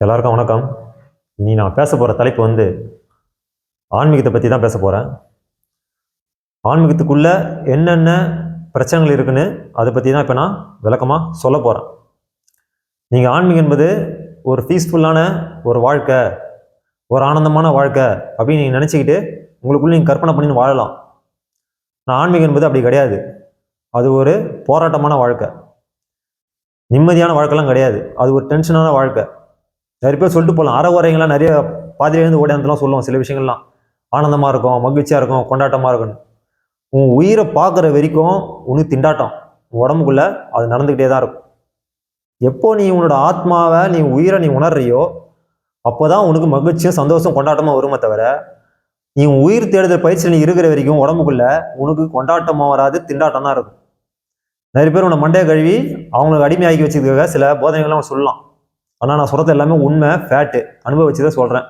எல்லாருக்கும் வணக்கம். இனி நான் பேச போகிற தலைப்பு ஆன்மீகத்தை பற்றி தான் பேச போகிறேன். ஆன்மீகத்துக்குள்ள என்னென்ன பிரச்சனைகள் இருக்குன்னு அதை பற்றி தான் இப்போ நான் விளக்கமாக சொல்ல போகிறேன். நீங்கள் ஆன்மீகம் என்பது ஒரு பீஸ்ஃபுல்லான ஒரு வாழ்க்கை, ஒரு ஆனந்தமான வாழ்க்கை அப்படின்னு நீங்கள் நினச்சிக்கிட்டு உங்களுக்குள்ளே நீங்கள் கற்பனை பண்ணி வாழலாம். நான் ஆன்மீகம் என்பது அப்படி கிடையாது. அது ஒரு போராட்டமான வாழ்க்கை, நிம்மதியான வாழ்க்கைலாம் கிடையாது. அது ஒரு டென்ஷனான வாழ்க்கை. நிறைய பேர் சொல்லிட்டு போகலாம், அறகுறைங்களாம் நிறைய பாதியிலேருந்து ஓடியாந்துலாம் சொல்லுவோம். சில விஷயங்கள்லாம் ஆனந்தமாக இருக்கும், மகிழ்ச்சியாக இருக்கும், கொண்டாட்டமாக இருக்குன்னு. உன் உயிரை பார்க்குற வரைக்கும் உனக்கு திண்டாட்டம் உடம்புக்குள்ளே அது நடந்துக்கிட்டே தான் இருக்கும். எப்போ நீ உன்னோட ஆத்மாவை நீ உயிரை நீ உணர்றியோ அப்போ தான் உனக்கு மகிழ்ச்சியும் சந்தோஷம் கொண்டாட்டமாக வருமே தவிர, நீ உயிர் தேடுதல் பயிற்சியில் நீ இருக்கிற வரைக்கும் உடம்புக்குள்ளே உனக்கு கொண்டாட்டமாக வராது, திண்டாட்டம் தான் இருக்கும். நிறைய பேர் உன்னை மண்டையை கழுவி அவங்களுக்கு அடிமையாக்கி வச்சுருக்க சில போதனைகள்லாம் சொல்லலாம். ஆனால் நான் சொல்கிறது எல்லாமே உண்மை, ஃபேட்டு, அனுபவிச்சுதான் சொல்கிறேன்.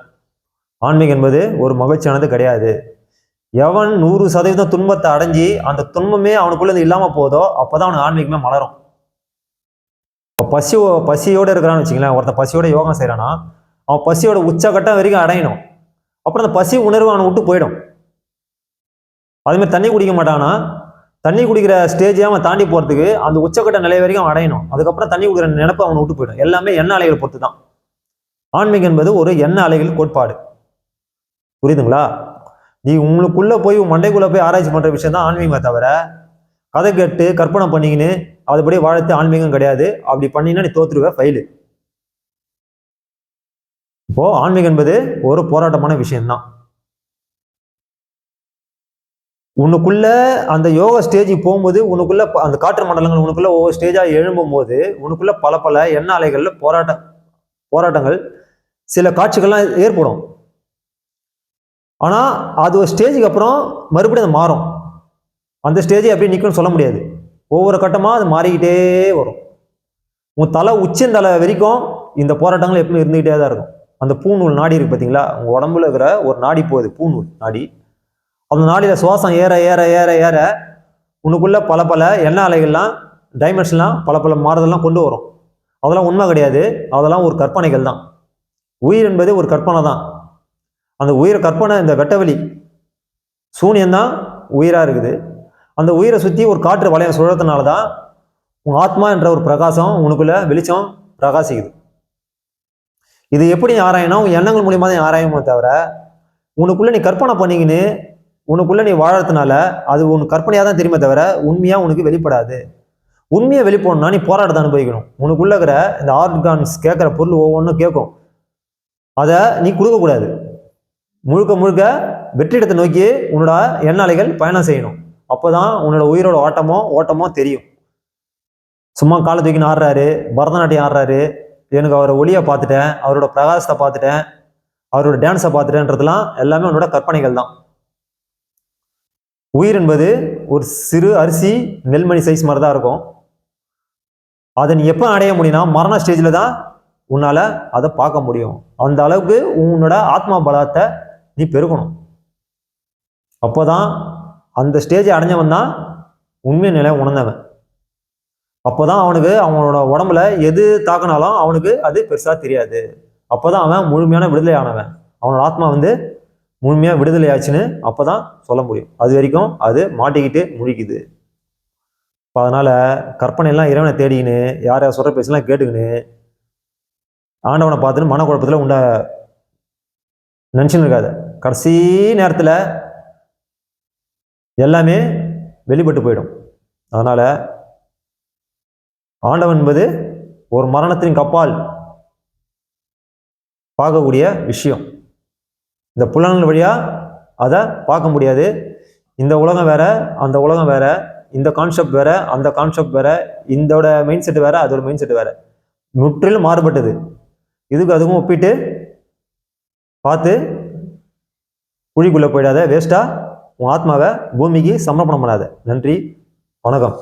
ஆன்மீகம் என்பது ஒரு மகிழ்ச்சியானது கிடையாது. எவன் 100% துன்பத்தை அடைஞ்சி அந்த துன்பமே அவனுக்குள்ள இல்லாமல் போதோ அப்போ தான் அவனுக்கு ஆன்மீகமே மலரும். இப்போ பசியோடு இருக்கிறான்னு வச்சுங்களேன். ஒருத்தன் பசியோட யோகம் செய்கிறான்னா அவன் பசியோட உச்சகட்டம் வரைக்கும் அடையணும். அப்புறம் அந்த பசி உணர்வு அவனை விட்டு போயிடும். அதுமாதிரி தண்ணி குடிக்க மாட்டானா, தண்ணி குடிக்கிற ஸ்டேஜை அவன் தாண்டி போகிறதுக்கு அந்த உச்சக்கட்ட நிலை வரைக்கும் அவன் அடையணும். அதுக்கப்புறம் தண்ணி குடிக்கிற நினைப்பு அவனை விட்டு போயிடும். எல்லாமே எண்ண அலைகளை பொறுத்து தான். ஆன்மீகம் என்பது ஒரு எண்ண அலைகள் கோட்பாடு. புரியுதுங்களா? நீ உங்களுக்குள்ள போய் மண்டைக்குள்ள போய் ஆராய்ச்சி பண்ற விஷயம் தான் ஆன்மீகமே தவிர, கதை கேட்டு கற்பனை பண்ணிக்கின்னு அதுபடி வாழ்த்து ஆன்மீகம் கிடையாது. அப்படி பண்ணினா நீ தோத்துருவ, ஃபெயிலு. இப்போ ஆன்மீகம் என்பது ஒரு போராட்டமான விஷயம்தான். உனக்குள்ள அந்த யோகா ஸ்டேஜுக்கு போகும்போது உனக்குள்ள அந்த காற்று மண்டலங்கள் உனக்குள்ள ஒவ்வொரு ஸ்டேஜாக எழும்பும் போது உனக்குள்ள பல எண்ண அலைகள்ல போராட்டங்கள் சில காட்சிகள்லாம் ஏற்படும். ஆனா அது ஒரு ஸ்டேஜுக்கு அப்புறம் மறுபடியும் அது மாறும். அந்த ஸ்டேஜை அப்படியே நிற்கும்னு சொல்ல முடியாது. ஒவ்வொரு கட்டமாக அது மாறிக்கிட்டே வரும். உன் தலை உச்சந்தலை வரைக்கும் இந்த போராட்டங்கள் எப்பவுமே இருந்துகிட்டே தான் இருக்கும். அந்த பூநூல் நாடி இருக்கு பார்த்தீங்களா, உங்க உடம்புல இருக்கிற ஒரு நாடி போகுது, பூநூல் நாடி. அந்த நாடியில் சுவாசம் ஏற ஏற ஏற ஏற உனக்குள்ள பல எண்ண அலைகள்லாம் டைமென்ஷன்லாம் பல மாறுதல்லாம் கொண்டு வரும். அதெல்லாம் உண்மை கிடையாது, அதெல்லாம் ஒரு கற்பனைகள் தான். உயிர் என்பது ஒரு கற்பனை தான். அந்த உயிரை கற்பனை, இந்த வெட்டவெளி சூனியம்தான் உயிராக இருக்குது. அந்த உயிரை சுற்றி ஒரு காற்று வளையம் சுழறதுனால தான் உன் ஆத்மா என்ற ஒரு பிரகாசம் உனக்குள்ள வெளிச்சம் பிரகாசிக்குது. இது எப்படி ஆராயணும்? எண்ணங்கள் மூலியமாக தான் ஆராயுமோ தவிர, உனக்குள்ள நீ கற்பனை பண்ணிக்கின்னு உனக்குள்ள நீ வாழறதுனால அது உனக்கு கற்பனையாக தான் தெரியுமே தவிர உண்மையாக உனக்கு வெளிப்படாது. உண்மையை வெளிப்படணும்னா நீ போராட்டத்தை அனுபவிக்கணும். உனக்குள்ள இருக்கிற இந்த ஆர்கான்ஸ் கேட்குற பொருள் ஒவ்வொன்றும் கேட்கும். அதை நீ கொடுக்கக்கூடாது. முழுக்க வெற்றிடத்தை நோக்கி உன்னோட எண்ண அலைகள் பயணம் செய்யணும். அப்போதான் உன்னோட உயிரோட ஓட்டமோ தெரியும். சும்மா காலை தூக்கின்னு ஆடுறாரு, பரதநாட்டியம் ஆடுறாரு, எனக்கு அவரை ஒளியை பார்த்துட்டேன், அவரோட பிரகாசத்தை பார்த்துட்டேன், அவரோட டான்ஸை பார்த்துட்டேன்றதுலாம் எல்லாமே உன்னோட கற்பனைகள் தான். உயிர் என்பது ஒரு சிறு அரிசி நெல்மணி சைஸ் மாதிரி தான் இருக்கும். அதை நீ எப்போ அடைய முடியும்னா மரண ஸ்டேஜில் தான் உன்னால் அதை பார்க்க முடியும். அந்த அளவுக்கு உன்னோட ஆத்மா பலத்தை நீ பெருக்கணும். அப்போதான் அந்த ஸ்டேஜை அடைஞ்சவன் தான் உண்மை நிலை உணர்ந்தவன். அப்போதான் அவனுக்கு அவனோட உடம்புல எது தாக்கினாலும் அவனுக்கு அது பெருசாக தெரியாது. அப்போதான் அவன் முழுமையான விடுதலை ஆனவன். அவனோட ஆத்மா முழுமையாக விடுதலை ஆச்சுன்னு அப்போ தான் சொல்ல முடியும். அது வரைக்கும் அது மாட்டிக்கிட்டு முழிக்குது. இப்போ அதனால் கற்பனையெல்லாம் இறைவனை தேடிக்கின்னு யார் யார் சொல்கிற பேசலாம் கேட்டுக்கின்னு ஆண்டவனை பார்த்துன்னு மனக்குழப்பத்தில் உண்ட நினச்சின்னு இருக்காது. கடைசி நேரத்தில் எல்லாமே வெளிப்பட்டு போயிடும். அதனால் ஆண்டவன் என்பது ஒரு மரணத்தின் கப்பால் பார்க்கக்கூடிய விஷயம். இந்த புலன்கள் வழியாக அதை பார்க்க முடியாது. இந்த உலகம் வேற, அந்த உலகம் வேற, இந்த கான்செப்ட் வேற, அந்த கான்செப்ட் வேற, இதோட மைண்ட் செட் வேற, அதோட மைண்ட் செட் வேற, முற்றிலும் மாறுபட்டது. இதுக்கு அதுக்கும் ஒப்பிட்டு பார்த்து குழிக்குள்ளே போயிடாத, வேஸ்ட்டாக உன் ஆத்மாவை பூமிக்கு சமர்ப்பணம் பண்ணாத. நன்றி, வணக்கம்.